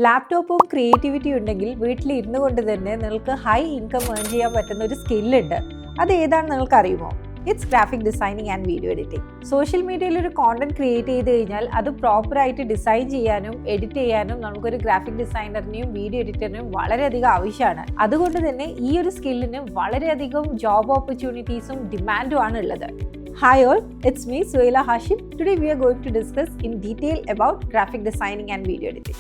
ലാപ്ടോപ്പും ക്രിയേറ്റിവിറ്റി ഉണ്ടെങ്കിൽ വീട്ടിലിരുന്നു കൊണ്ട് തന്നെ നിങ്ങൾക്ക് ഹൈ ഇൻകം ഏൺ ചെയ്യാൻ പറ്റുന്ന ഒരു സ്കില്ലുണ്ട്. അത് ഏതാണെന്ന് നിങ്ങൾക്ക് അറിയുമോ? It's graphic designing and video editing. Social മീഡിയയിൽ ഒരു കോണ്ടന്റ് ക്രിയേറ്റ് ചെയ്ത് കഴിഞ്ഞാൽ അത് പ്രോപ്പറായിട്ട് ഡിസൈൻ ചെയ്യാനും എഡിറ്റ് ചെയ്യാനും നമുക്കൊരു ഗ്രാഫിക് ഡിസൈനറിനെയും വീഡിയോ എഡിറ്ററിനെയും വളരെയധികം ആവശ്യമാണ്. അതുകൊണ്ട് തന്നെ ഈ ഒരു സ്കില്ലിന് വളരെയധികം ജോബ് ഓപ്പർച്യൂണിറ്റീസും ഡിമാൻഡും ആണ് ഉള്ളത്. Hi all, it's me Suhaila Hashim. Today we are going to discuss in detail about graphic designing and video editing.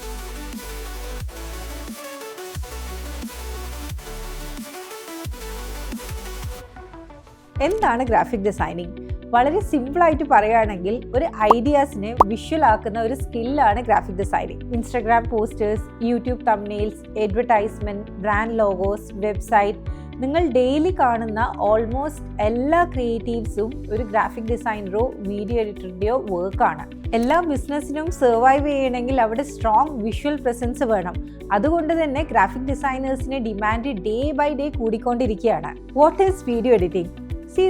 എന്താണ് ഗ്രാഫിക് ഡിസൈനിങ്? വളരെ സിമ്പിളായിട്ട് പറയുകയാണെങ്കിൽ ഒരു ഐഡിയാസിനെ വിഷ്വൽ ആക്കുന്ന ഒരു സ്കില്ലാണ് graphic designing. Instagram posters, YouTube thumbnails, advertisement, brand logos, website, നിങ്ങൾ ഡെയിലി കാണുന്ന ഓൾമോസ്റ്റ് എല്ലാ ക്രിയേറ്റീവ്സും ഒരു ഗ്രാഫിക് ഡിസൈനറോ വീഡിയോ എഡിറ്ററിൻ്റെയോ വർക്കാണ്. എല്ലാ ബിസിനസ്സിനും സർവൈവ് ചെയ്യണമെങ്കിൽ അവിടെ സ്ട്രോങ് വിഷ്വൽ പ്രസൻസ് വേണം. അതുകൊണ്ട് തന്നെ ഗ്രാഫിക് ഡിസൈനേഴ്സിന് ഡിമാൻഡ് ഡേ ബൈ ഡേ കൂടിക്കൊണ്ടിരിക്കുകയാണ്. What is video editing?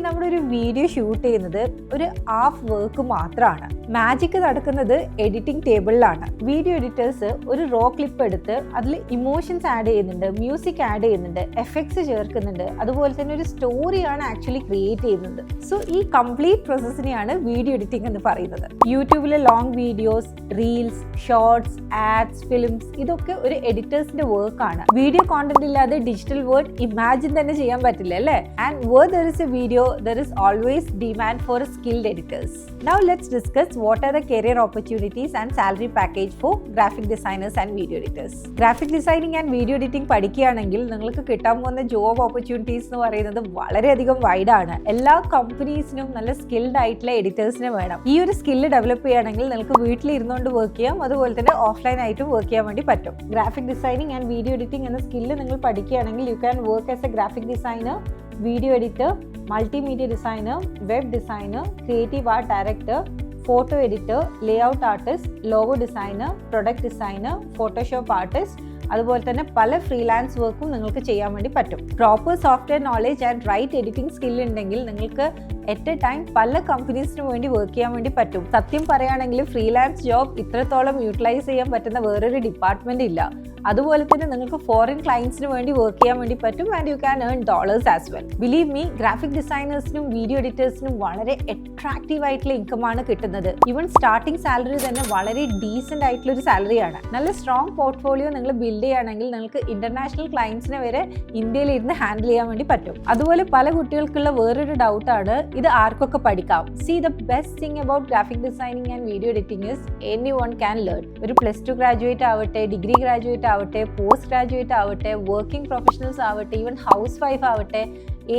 നമ്മളൊരു വീഡിയോ ഷൂട്ട് ചെയ്യുന്നത് ഒരു ഹാഫ് വർക്ക് മാത്രമാണ്. മാജിക് നടക്കുന്നത് എഡിറ്റിംഗ് ടേബിളിലാണ്. വീഡിയോ എഡിറ്റേഴ്സ് ഒരു റോ ക്ലിപ്പ് എടുത്ത് അതിൽ ഇമോഷൻസ് ആഡ് ചെയ്യുന്നുണ്ട്, മ്യൂസിക് ആഡ് ചെയ്യുന്നുണ്ട്, എഫക്ട്സ് ചേർക്കുന്നുണ്ട്, അതുപോലെ തന്നെ ഒരു സ്റ്റോറിയാണ് ആക്ച്വലി ക്രിയേറ്റ് ചെയ്യുന്നത്. സോ ഈ കംപ്ലീറ്റ് പ്രോസസ്സിനെയാണ് വീഡിയോ എഡിറ്റിംഗ് എന്ന് പറയുന്നത്. യൂട്യൂബിലെ long videos, reels, shorts, ads, films, ഇതൊക്കെ ഒരു എഡിറ്റേഴ്സിന്റെ വർക്കാണ്. വീഡിയോ കോണ്ടന്റ് ഇല്ലാതെ ഡിജിറ്റൽ വേൾഡ് ഇമാജിൻ തന്നെ ചെയ്യാൻ പറ്റില്ല അല്ലേ? And where there is a video, there is always demand for skilled editors. Now let's discuss what are the career opportunities and salary package for graphic designers and video editors. Graphic designing and video editing പഠിക്കുകയാണെങ്കിൽ നിങ്ങൾക്ക് കിട്ടാൻ പോകുന്ന job opportunities എന്ന് പറയുന്നത് വളരെയധികം wide ആണ്. എല്ലാ കമ്പനീസിനും നല്ല സ്കിൽഡ് ആയിട്ടുള്ള എഡിറ്റേഴ്സിനെ വേണം. ഈ ഒരു സ്കില്ല് ഡെവലപ്പ് ചെയ്യുകയാണെങ്കിൽ നിങ്ങൾക്ക് വീട്ടിൽ ഇരുന്നുകൊണ്ട് വർക്ക് ചെയ്യാം, അതുപോലെ തന്നെ ഓഫ്ലൈൻ ആയിട്ടും വർക്ക് ചെയ്യാൻ വേണ്ടി പറ്റും. Graphic designing and video editing എന്ന സ്കില്ല് നിങ്ങൾ പഠിക്കുകയാണെങ്കിൽ you can work as A graphic designer, video editor, multimedia designer, web designer, creative art director, photo editor, layout artist, logo designer, product designer, Photoshop artist, അതുപോലെ തന്നെ പല freelance വർക്കും നിങ്ങൾക്ക് ചെയ്യാൻ വേണ്ടി പറ്റും. Proper software knowledge and right editing skill ഉണ്ടെങ്കിൽ നിങ്ങൾക്ക് അറ്റ് എ ടൈം പല കമ്പനീസിന് വേണ്ടി വർക്ക് ചെയ്യാൻ വേണ്ടി പറ്റും. സത്യം പറയുകയാണെങ്കിൽ ഫ്രീലാൻസ് ജോബ് ഇത്രത്തോളം യൂട്ടിലൈസ് ചെയ്യാൻ പറ്റുന്ന വേറൊരു ഡിപ്പാർട്ട്മെന്റ് ഇല്ല. അതുപോലെ തന്നെ നിങ്ങൾക്ക് ഫോറിൻ ക്ലയൻസിന് വേണ്ടി വർക്ക് ചെയ്യാൻ വേണ്ടി പറ്റും and you can earn dollars as well. Believe me, graphic ഡിസൈനേഴ്സിനും വീഡിയോ എഡിറ്റേഴ്സിനും വളരെ അട്രാക്റ്റീവ് ആയിട്ടുള്ള ഇൻകം ആണ് കിട്ടുന്നത്. ഈവൻ സ്റ്റാർട്ടിംഗ് സാലറി തന്നെ വളരെ ഡീസെന്റ് ആയിട്ടുള്ള ഒരു സാലറിയാണ്. നല്ല സ്ട്രോങ് പോർട്ട്ഫോളിയോ നിങ്ങൾ ബിൽഡ് ചെയ്യുകയാണെങ്കിൽ നിങ്ങൾക്ക് ഇന്റർനാഷണൽ ക്ലയൻസിനെ വരെ ഇന്ത്യയിൽ ഇരുന്ന് ഹാൻഡിൽ ചെയ്യാൻ വേണ്ടി പറ്റും. അതുപോലെ പല കുട്ടികൾക്കുള്ള വേറൊരു ഡൗട്ടാണ്, ഇത് ആർക്കൊക്കെ പഠിക്കാം? The best thing about graphic designing and video editing is anyone can learn. ഒരു +2 ഗ്രാജുവേറ്റ് ആവട്ടെ, ഡിഗ്രി ഗ്രാജുവേറ്റ് ആവട്ടെ, പോസ്റ്റ് ഗ്രാജുവേറ്റ് ആവട്ടെ, വർക്കിംഗ് പ്രൊഫഷണൽസ് ആവട്ടെ, ഈവൻ ഹൗസ് വൈഫ് ആവട്ടെ,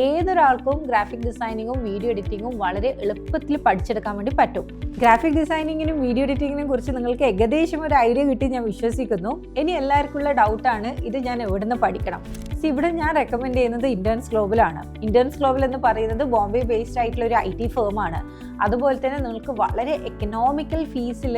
ഏതൊരാൾക്കും ഗ്രാഫിക് ഡിസൈനിങ്ങും വീഡിയോ എഡിറ്റിങ്ങും വളരെ എളുപ്പത്തിൽ പഠിച്ചെടുക്കാൻ വേണ്ടി പറ്റും. ഗ്രാഫിക് ഡിസൈനിങ്ങിനും വീഡിയോ എഡിറ്റിങ്ങിനെ കുറിച്ച് നിങ്ങൾക്ക് ഏകദേശം ഒരു ഐഡിയ കിട്ടി ഞാൻ വിശ്വസിക്കുന്നു. ഇനി എല്ലാവർക്കും ഉള്ള ഡൗട്ടാണ്, ഇത് ഞാൻ എവിടെ നിന്ന് പഠിക്കണം? ഇവിടെ ഞാൻ റെക്കമെൻഡ് ചെയ്യുന്നത് ഇന്റേൺസ് ഗ്ലോബലാണ്. ഇന്റേൺസ് ഗ്ലോബൽ എന്ന് പറയുന്നത് ബോംബെ ബേസ്ഡ് ആയിട്ടുള്ള ഒരു IT ഫേമാണ്. അതുപോലെ തന്നെ നിങ്ങൾക്ക് വളരെ എക്കണോമിക്കൽ ഫീസിൽ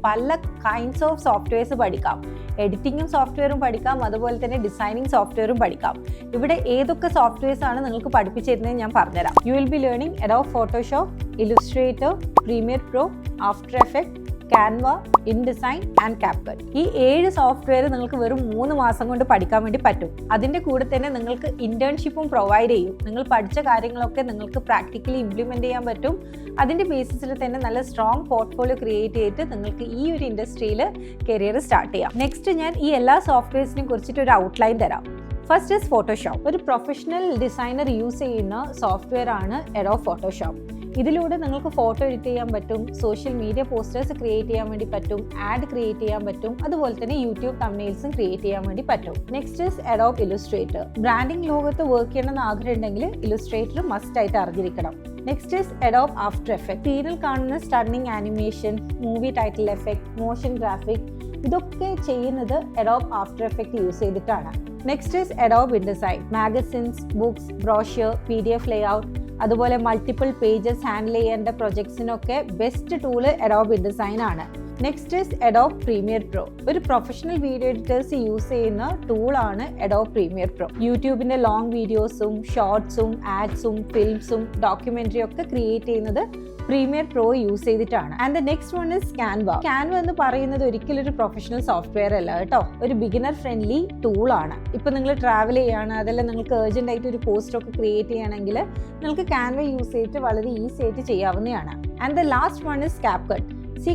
പല കൈൻഡ്സ് ഓഫ് സോഫ്റ്റ്വെയർസ് പഠിക്കാം. എഡിറ്റിങ്ങും സോഫ്റ്റ്വെയറും പഠിക്കാം, അതുപോലെ തന്നെ ഡിസൈനിങ് സോഫ്റ്റ്വെയറും പഠിക്കാം. ഇവിടെ ഏതൊക്കെ സോഫ്റ്റ്വെയർസ് ആണ് നിങ്ങൾക്ക് പഠിപ്പിച്ചു തരുന്നത് ഞാൻ പറഞ്ഞുതരാം. You will be learning Adobe Photoshop, Illustrator, premier pro, after effect, Canva, InDesign and CapCut. ഈ 7 സോഫ്റ്റ്വെയർ നിങ്ങൾക്ക് വെറും 3 മാസം കൊണ്ട് പഠിക്കാൻ വേണ്ടി പറ്റും. അതിൻ്റെ കൂടെ തന്നെ നിങ്ങൾക്ക് ഇന്റേൺഷിപ്പും പ്രൊവൈഡ് ചെയ്യും. നിങ്ങൾ പഠിച്ച കാര്യങ്ങളൊക്കെ നിങ്ങൾക്ക് പ്രാക്ടിക്കലി ഇംപ്ലിമെന്റ് ചെയ്യാൻ പറ്റും. അതിൻ്റെ ബേസിസിൽ തന്നെ നല്ല സ്ട്രോങ് പോർട്ട്ഫോളിയോ ക്രിയേറ്റ് ചെയ്തിട്ട് നിങ്ങൾക്ക് ഈ ഒരു ഇൻഡസ്ട്രിയിൽ കരിയർ സ്റ്റാർട്ട് ചെയ്യാം. നെക്സ്റ്റ് ഞാൻ ഈ എല്ലാ സോഫ്റ്റ്വെയർസിനെ കുറിച്ചിട്ട് ഒരു ഔട്ട്ലൈൻ തരാം. First is Photoshop. ഒരു പ്രൊഫഷണൽ ഡിസൈനർ യൂസ് ചെയ്യുന്ന സോഫ്റ്റ്വെയർ ആണ് അഡോബ് ഫോട്ടോഷോപ്പ്. ഇതിലൂടെ നിങ്ങൾക്ക് ഫോട്ടോ എഡിറ്റ് ചെയ്യാൻ പറ്റും, സോഷ്യൽ മീഡിയ പോസ്റ്റേഴ്സ് ക്രിയേറ്റ് ചെയ്യാൻ വേണ്ടി പറ്റും, ആഡ് ക്രിയേറ്റ് ചെയ്യാൻ പറ്റും, അതുപോലെ തന്നെ യൂട്യൂബ് തംബ്നെയിൽസും ക്രിയേറ്റ് ചെയ്യാൻ വേണ്ടി പറ്റും. Next is Adobe Illustrator. Branding ലോകത്ത് വർക്ക് ചെയ്യണമെന്ന് ആഗ്രഹം ഉണ്ടെങ്കിൽ ഇല്ലുസ്ട്രേറ്റർ മസ്റ്റ് ആയിട്ട് അറിഞ്ഞിരിക്കണം. Next is Adobe After Effect. Serial കാണുന്ന stunning animation, movie title effect, motion graphic, ഇതൊക്കെ ചെയ്യുന്നത് അഡോബ് ആഫ്റ്റർ എഫക്ട് യൂസ് ചെയ്തിട്ടാണ്. Next is Adobe InDesign. Magazines, books, brochure, PDF layout, അതുപോലെ മൾട്ടിപ്പിൾ പേജസ് ഹാൻഡിൽ ചെയ്യേണ്ട പ്രൊജക്ട്സിനൊക്കെ best tool Adobe InDesign ആണ്. Next is Adobe Premiere Pro. ഒരു professional video editors use ചെയ്യുന്ന ടൂളാണ് അഡോബ് പ്രീമിയർ പ്രോ. യൂട്യൂബിൻ്റെ long വീഡിയോസും ഷോർട്സും ആഡ്സും ഫിലിംസും ഡോക്യുമെൻ്ററി ഒക്കെ ക്രിയേറ്റ് ചെയ്യുന്നത് പ്രീമിയർ പ്രോ യൂസ് ചെയ്തിട്ടാണ്. And the next one is Canva എന്ന് പറയുന്നത് ഒരിക്കലും ഒരു പ്രൊഫഷണൽ സോഫ്റ്റ്വെയർ അല്ല കേട്ടോ, ഒരു ബിഗിനർ ഫ്രണ്ട്ലി ടൂൾ ആണ്. ഇപ്പൊ നിങ്ങൾ ട്രാവൽ ചെയ്യാണ്, അതല്ല നിങ്ങൾക്ക് ഏർജന്റ് ആയിട്ട് ഒരു പോസ്റ്റ് ഒക്കെ ക്രിയേറ്റ് ചെയ്യണമെങ്കിൽ നിങ്ങൾക്ക് ക്യാൻവ യൂസ് ചെയ്തിട്ട് വളരെ ഈസി ആയിട്ട് ചെയ്യാവുന്നതാണ്. And the last one is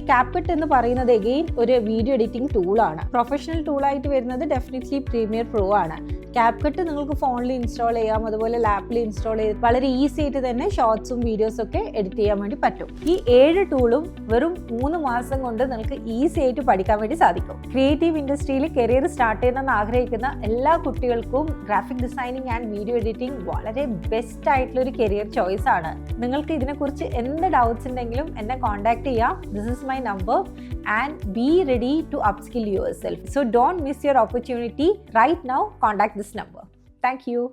CapCut എന്ന് പറയുന്നത് അഗെയിൻ ഒരു വീഡിയോ എഡിറ്റിംഗ് ടൂളാണ്. പ്രൊഫഷണൽ ടൂളായിട്ട് വരുന്നത് ഡെഫിനറ്റ്ലി പ്രീമിയർ പ്രോ ആണ്. CapCut നിങ്ങൾക്ക് ഫോണിൽ ഇൻസ്റ്റാൾ ചെയ്യാം, അതുപോലെ ലാപ്പിൽ ഇൻസ്റ്റാൾ ചെയ്ത് വളരെ ഈസി ആയിട്ട് തന്നെ ഷോർട്സും വീഡിയോസും ഒക്കെ എഡിറ്റ് ചെയ്യാൻ വേണ്ടി പറ്റും. ഈ 7 ടൂളും വെറും 3 മാസം കൊണ്ട് നിങ്ങൾക്ക് ഈസി ആയിട്ട് പഠിക്കാൻ വേണ്ടി സാധിക്കും. ക്രിയേറ്റീവ് ഇൻഡസ്ട്രിയിൽ കരിയർ സ്റ്റാർട്ട് ചെയ്യണമെന്ന് ആഗ്രഹിക്കുന്ന എല്ലാ കുട്ടികൾക്കും graphic designing and video editing വളരെ ബെസ്റ്റ് ആയിട്ടുള്ള ഒരു കരിയർ ചോയ്സ് ആണ്. നിങ്ങൾക്ക് ഇതിനെക്കുറിച്ച് എന്ത് ഡൗട്ട്സ് ഉണ്ടെങ്കിലും എന്നെ കോൺടാക്ട് ചെയ്യാം. This is my number and be ready to upskill yourself. So don't miss your opportunity right now. Contact this number. Thank you.